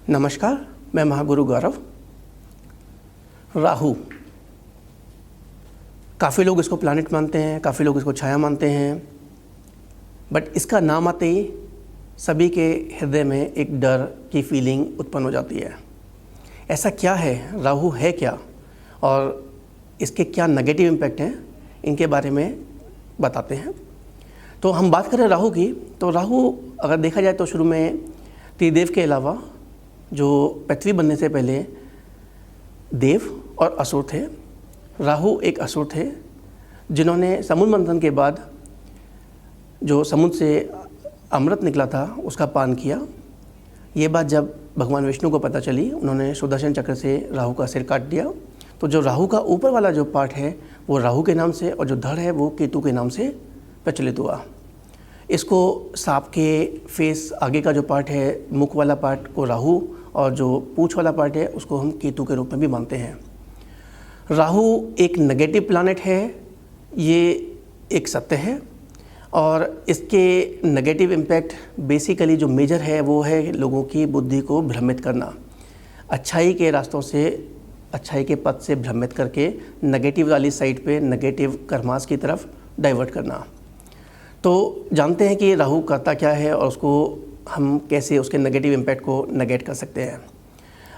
नमस्कार, मैं महागुरु गौरव। राहु, काफ़ी लोग इसको प्लैनेट मानते हैं, काफ़ी लोग इसको छाया मानते हैं, बट इसका नाम आते ही सभी के हृदय में एक डर की फीलिंग उत्पन्न हो जाती है। ऐसा क्या है, राहु है क्या और इसके क्या नेगेटिव इम्पैक्ट हैं, इनके बारे में बताते हैं। तो हम बात करें राहु की, तो राहु अगर देखा जाए तो शुरू में त्रिदेव के अलावा जो पृथ्वी बनने से पहले देव और असुर थे। राहु एक असुर थे जिन्होंने समुद्र मंथन के बाद जो समुद्र से अमृत निकला था उसका पान किया। ये बात जब भगवान विष्णु को पता चली, उन्होंने सुदर्शन चक्र से राहु का सिर काट दिया। तो जो राहु का ऊपर वाला जो पार्ट है वो राहु के नाम से, और जो धड़ है वो केतु के नाम से प्रचलित हुआ। इसको सांप के फेस आगे का जो पार्ट है, मुख वाला पार्ट को राहु, और जो पूंछ वाला पार्ट है उसको हम केतु के रूप में भी मानते हैं। राहु एक नेगेटिव प्लैनेट है, ये एक सत्य है, और इसके नेगेटिव इम्पैक्ट बेसिकली जो मेजर है वो है लोगों की बुद्धि को भ्रमित करना, अच्छाई के रास्तों से, अच्छाई के पथ से भ्रमित करके नेगेटिव वाली साइड पे, नेगेटिव कर्मास की तरफ डाइवर्ट करना। तो जानते हैं कि राहु करता क्या है और उसको हम कैसे उसके नेगेटिव इम्पैक्ट को नेगेट कर सकते हैं।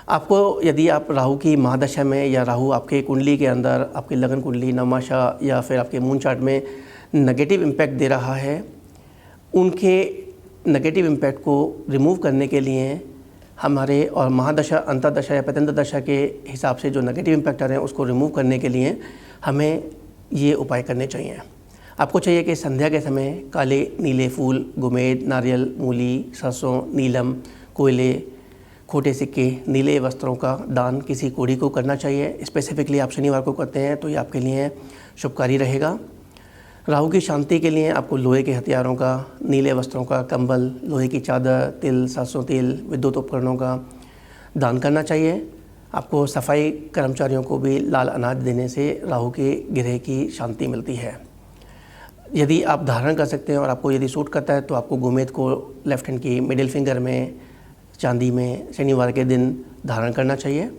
आपको यदि आप राहु की महादशा में, या राहु आपके कुंडली के अंदर, आपकी लगन कुंडली, नवमाशा या फिर आपके मून चार्ट में नेगेटिव इम्पैक्ट दे रहा है, उनके नेगेटिव इम्पैक्ट को रिमूव करने के लिए हमारे, और महादशा, अंतर्दशा या प्रत्यंत दशा के हिसाब से जो नेगेटिव इम्पैक्ट आ रहे हैं उसको रिमूव करने के लिए हमें ये उपाय करने चाहिए। आपको चाहिए कि संध्या के समय काले नीले फूल, गुमेद, नारियल, मूली, सरसों, नीलम, कोयले, खोटे सिक्के, नीले वस्त्रों का दान किसी कोढ़ी को करना चाहिए। स्पेसिफिकली आप शनिवार को करते हैं तो ये आपके लिए शुभकारी रहेगा। राहु की शांति के लिए आपको लोहे के हथियारों का, नीले वस्त्रों का, कंबल, लोहे की चादर, तिल, सरसों तेल, विद्युत उपकरणों का दान करना चाहिए। आपको सफाई कर्मचारियों को भी लाल अनाज देने से राहु के ग्रह की शांति मिलती है। यदि आप धारण कर सकते हैं और आपको यदि सूट करता है तो आपको गोमेद को लेफ्ट हैंड की मिडिल फिंगर में, चांदी में, शनिवार के दिन धारण करना चाहिए।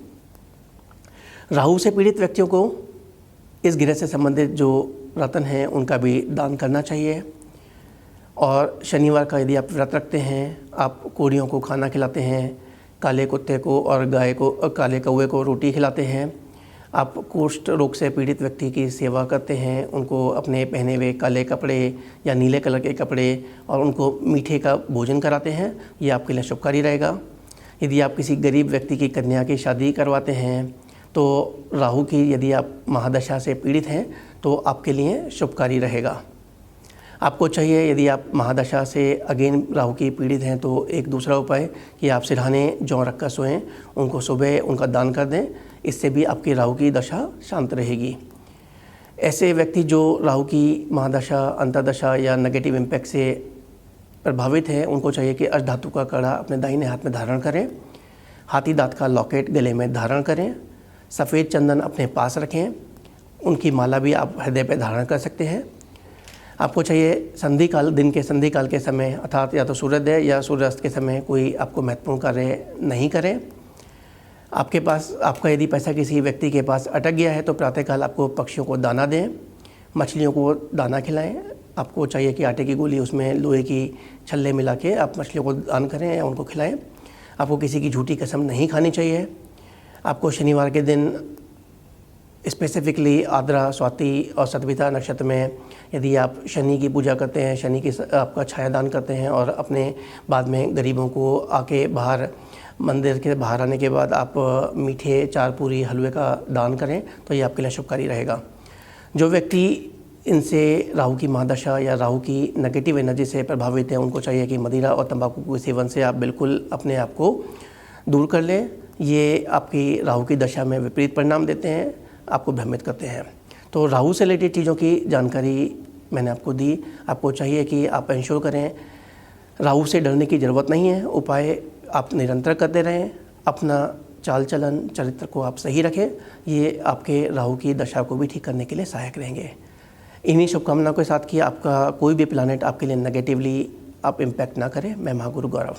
राहु से पीड़ित व्यक्तियों को इस ग्रह से संबंधित जो रत्न हैं उनका भी दान करना चाहिए। और शनिवार का यदि आप व्रत रखते हैं, आप कोढ़ियों को खाना खिलाते हैं, काले कुत्ते को और गाय को, काले कौवे को रोटी खिलाते हैं, आप कुष्ठ रोग से पीड़ित व्यक्ति की सेवा करते हैं, उनको अपने पहने हुए काले कपड़े या नीले कलर के कपड़े और उनको मीठे का भोजन कराते हैं, ये आपके लिए शुभकारी रहेगा। यदि आप किसी गरीब व्यक्ति की कन्या की शादी करवाते हैं तो राहु की यदि आप महादशा से पीड़ित हैं तो आपके लिए शुभकारी रहेगा। आपको चाहिए, यदि आप महादशा से अगेन राहु की पीड़ित हैं तो एक दूसरा उपाय कि आप सिरहाने जौ रख कर सोएँ, उनको सुबह उनका दान कर दें, इससे भी आपकी राहु की दशा शांत रहेगी। ऐसे व्यक्ति जो राहु की महादशा, अंतर्दशा या नेगेटिव इम्पैक्ट से प्रभावित हैं, उनको चाहिए कि अष्टधातु का कड़ा अपने दाहिने हाथ में धारण करें, हाथी दांत का लॉकेट गले में धारण करें, सफ़ेद चंदन अपने पास रखें, उनकी माला भी आप हृदय पर धारण कर सकते हैं। आपको चाहिए संधि काल, दिन के संधि काल के समय, अर्थात या तो सूर्योदय या सूर्यास्त के समय कोई आपको महत्वपूर्ण कार्य नहीं करें। आपके पास, आपका यदि पैसा किसी व्यक्ति के पास अटक गया है तो प्रातःकाल आपको पक्षियों को दाना दें, मछलियों को दाना खिलाएं। आपको चाहिए कि आटे की गोली उसमें लोहे की छल्ले मिला के आप मछलियों को दान करें या उनको खिलाएं। आपको किसी की झूठी कसम नहीं खानी चाहिए। आपको शनिवार के दिन स्पेसिफिकली आद्रा, स्वाति और सतभिता नक्षत्र में यदि आप शनि की पूजा करते हैं, शनि की आपका छाया दान करते हैं और अपने बाद में गरीबों को आके बाहर, मंदिर के बाहर आने के बाद आप मीठे, चार पूरी, हलवे का दान करें तो ये आपके लिए शुभकारी रहेगा। जो व्यक्ति इनसे राहु की महादशा या राहु की नेगेटिव एनर्जी से प्रभावित हैं, उनको चाहिए कि मदिरा और तंबाकू के सेवन से आप बिल्कुल अपने आप को दूर कर लें। ये आपकी राहु की दशा में विपरीत परिणाम देते हैं, आपको भ्रमित करते हैं। तो राहु से रिलेटेड चीज़ों की जानकारी मैंने आपको दी। आपको चाहिए कि आप इंश्योर करें, राहु से डरने की ज़रूरत नहीं है, उपाय आप निरंतर करते रहें, अपना चाल चलन, चरित्र को आप सही रखें, ये आपके राहु की दशा को भी ठीक करने के लिए सहायक रहेंगे। इन्हीं शुभकामनाओं के साथ कि आपका कोई भी प्लैनेट आपके लिए नेगेटिवली आप इम्पैक्ट ना करें। मैं महागुरु गौरव।